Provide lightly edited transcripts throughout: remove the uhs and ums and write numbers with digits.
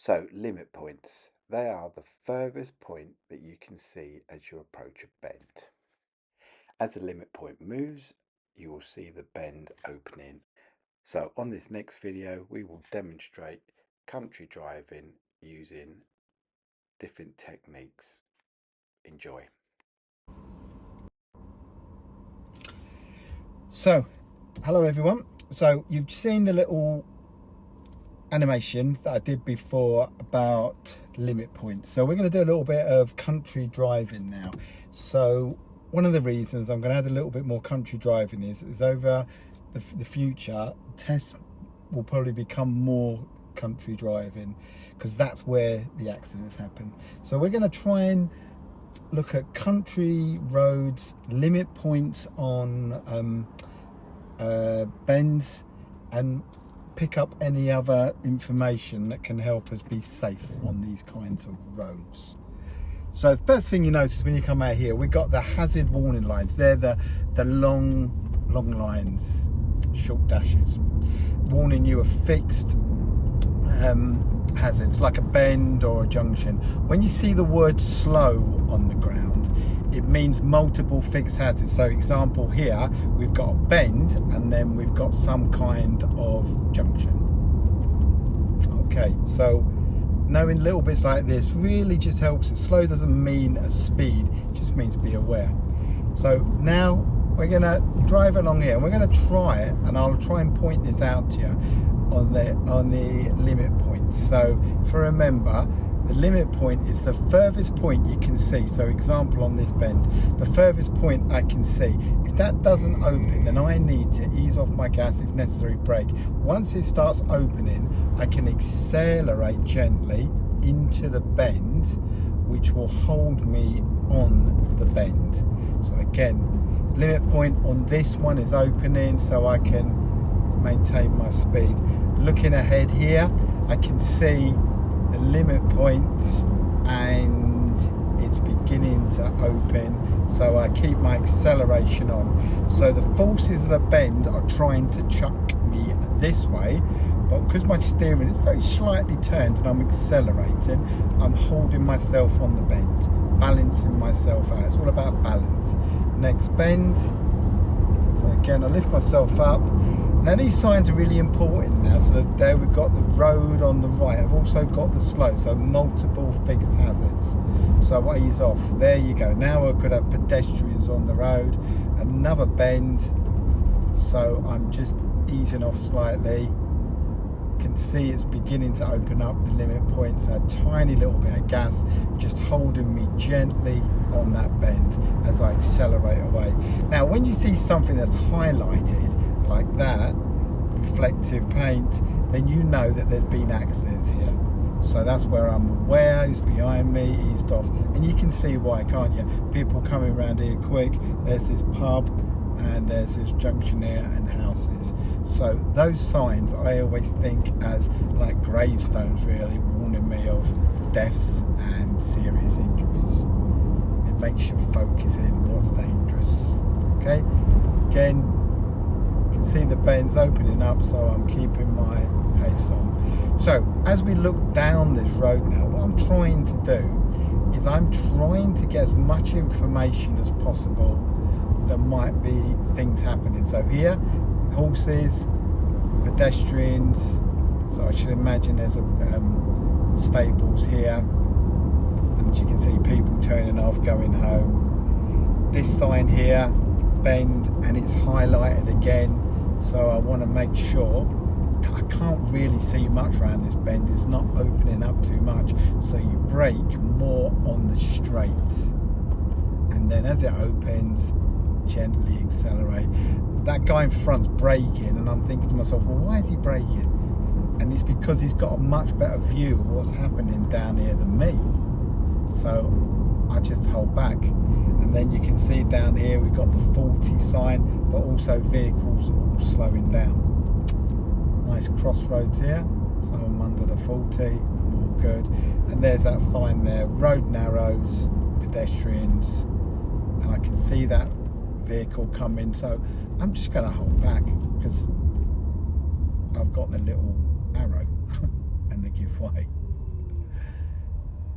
So, limit points. They are the furthest point that you can see as you approach a bend. As the limit point moves, you will see the bend opening. So, on this next video, we will demonstrate country driving using different techniques. Enjoy. So, hello everyone. So you've seen the little animation that I did before about limit points. So we're going to do a little bit of country driving now. So one of the reasons I'm going to add a little bit more country driving is over the future, tests will probably become more country driving because that's where the accidents happen. So we're going to try and look at country roads, limit points on bends, and pick up any other information that can help us be safe on these kinds of roads. So first thing you notice when you come out here, we've got the hazard warning lines. They're the long lines, short dashes, warning you of fixed hazards like a bend or a junction. When you see the word slow on the ground, it means multiple fixed hazards. So example here, we've got a bend and then we've got some kind of junction. Okay, so knowing little bits like this really just helps. It slow doesn't mean a speed, it just means be aware. So now we're gonna drive along here and we're gonna try it, and I'll try and point this out to you on the limit point. So if you remember, the limit point is the furthest point you can see. So example on this bend, the furthest point I can see. If that doesn't open, then I need to ease off my gas, if necessary brake. Once it starts opening, I can accelerate gently into the bend, which will hold me on the bend. So again, limit point on this one is opening, so I can maintain my speed. Looking ahead here, I can see the limit point and it's beginning to open, so I keep my acceleration on. So the forces of the bend are trying to chuck me this way, but because my steering is very slightly turned and I'm accelerating, I'm holding myself on the bend, balancing myself out. It's all about balance. Next bend. So again, I lift myself up. Now these signs are really important now. So there we've got the road on the right. I've also got the slow, so multiple fixed hazards. So I ease off. There you go. Now I could have pedestrians on the road. Another bend. So I'm just easing off slightly. Can see it's beginning to open up the limit points. A tiny little bit of gas just holding me gently on that bend as I accelerate away. Now when you see something that's highlighted like that, reflective paint, then you know that there's been accidents here. So that's where I'm aware, who's behind me, eased off, and you can see why, can't you? People coming around here quick. There's this pub and there's this junction here and houses. So those signs I always think as like gravestones, really warning me of deaths and serious injuries. It makes you focus in what's dangerous. Okay, again, you can see the bends opening up, so I'm keeping my pace on. So as we look down this road now, what I'm trying to do is I'm trying to get as much information as possible. There might be things happening. So here, horses, pedestrians. So I should imagine there's a stables here, and as you can see, people turning off, going home. This sign here, bend, and it's highlighted again. So I want to make sure that I can't really see much around this bend. It's not opening up too much. So you brake more on the straight, and then as it opens, gently accelerate. That guy in front's braking, and I'm thinking to myself, well, why is he braking? And it's because he's got a much better view of what's happening down here than me. So I just hold back, and then you can see down here we've got the 40 sign, but also vehicles all slowing down. Nice crossroads here, so I'm under the 40, I'm all good. And there's that sign there, road narrows, pedestrians, and I can see that vehicle coming, so I'm just going to hold back because I've got the little arrow and the give way.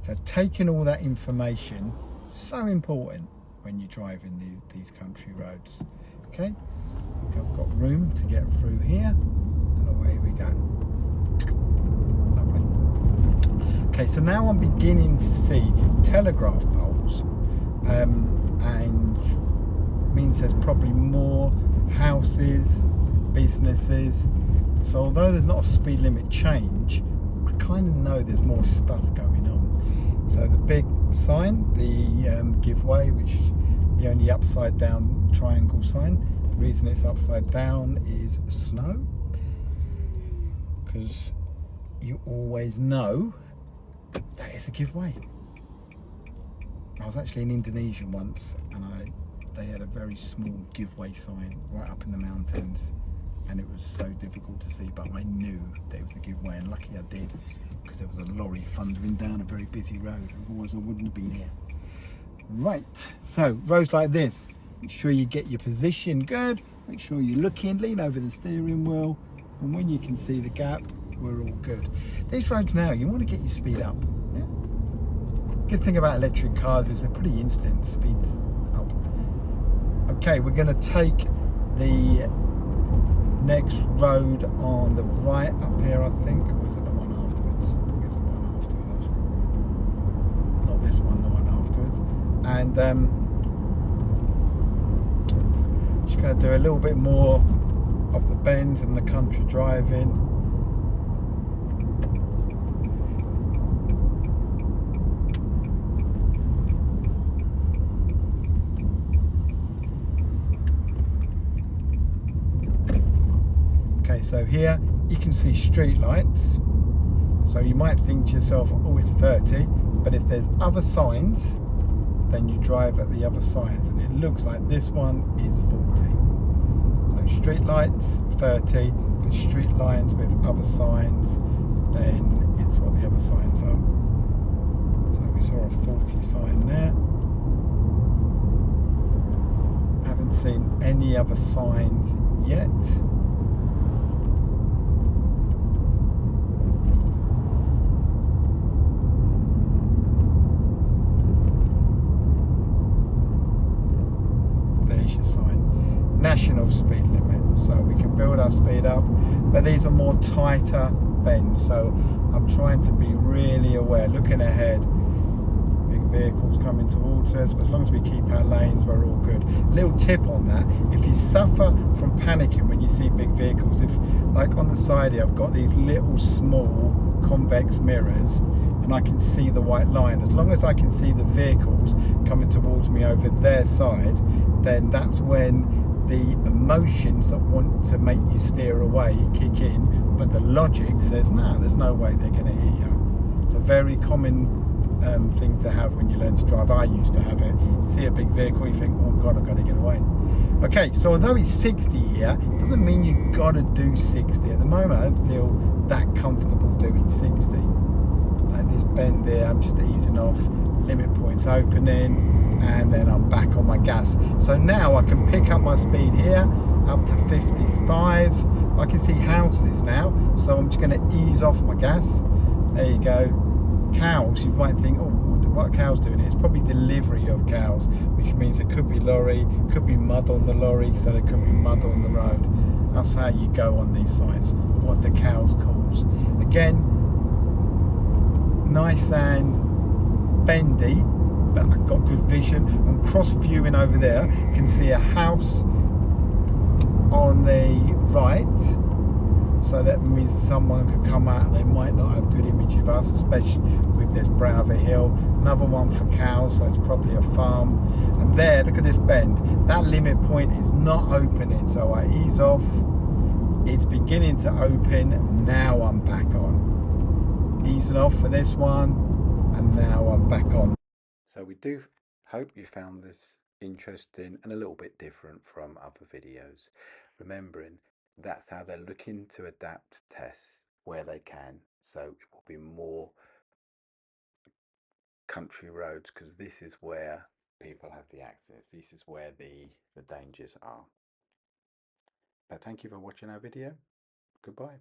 So taking all that information, so important when you're driving these country roads. Okay, I've got room to get through here, and away we go. Lovely. Okay, so now I'm beginning to see telegraph poles, and means there's probably more houses, businesses. So although there's not a speed limit change, I kind of know there's more stuff going on. So the big sign, the give way, which the only upside down triangle sign. The reason it's upside down is snow, because you always know that it's a give way. I was actually in Indonesia once, and they had a very small give way sign right up in the mountains, and it was so difficult to see, but I knew that it was a give way, and lucky I did, because there was a lorry thundering down a very busy road, otherwise I wouldn't have been here. Right, so roads like this, make sure you get your position good, make sure you're looking, lean over the steering wheel, and when you can see the gap, we're all good. These roads now, you want to get your speed up. Yeah? Good thing about electric cars is they're pretty instant, speeds up. Okay, we're going to take the next road on the right up here, I think, or is it the one afterwards? I think it's the one afterwards. Not this one, the one afterwards. And just going to do a little bit more of the bends and the country driving. Okay, so here you can see street lights. So you might think to yourself, oh, it's 30, but if there's other signs, then you drive at the other signs, and it looks like this one is 40. So street lights 30, but street lines with other signs, then it's what the other signs are. So we saw a 40 sign there. Haven't seen any other signs yet. National speed limit, so we can build our speed up, but these are more tighter bends, so I'm trying to be really aware, looking ahead. Big vehicles coming towards us, but as long as we keep our lanes, we're all good. Little tip on that, if you suffer from panicking when you see big vehicles, if like on the side here I've got these little small convex mirrors and I can see the white line, as long as I can see the vehicles coming towards me over their side, then that's when the emotions that want to make you steer away kick in, but the logic says, no, there's no way they're going to hit you. It's a very common thing to have when you learn to drive. I used to have it. See a big vehicle, you think, oh God, I've got to get away. Okay, so although it's 60 here, it doesn't mean you've got to do 60. At the moment, I don't feel that comfortable doing 60. Like this bend there, I'm just easing off, limit points opening, and then I'm back on my gas. So now I can pick up my speed here up to 55. I can see houses now, so I'm just going to ease off my gas. There you go. Cows, you might think, oh, what are cows doing here? It's probably delivery of cows, which means it could be lorry, could be mud on the lorry, so there could be mud on the road. That's how you go on these signs. What the cows cause. Again, nice and bendy, but I've got good vision. I'm cross viewing over there, can see a house on the right, so that means someone could come out and they might not have good image of us, especially with this brow of a hill. Another one for cows, so it's probably a farm. And there, look at this bend, that limit point is not opening, so I ease off, it's beginning to open, now I'm back on. Easing off for this one, and now I'm back on. So we do hope you found this interesting and a little bit different from other videos. Remembering that's how they're looking to adapt tests where they can. So it will be more country roads, because this is where people have the access. This is where the dangers are. But thank you for watching our video. Goodbye.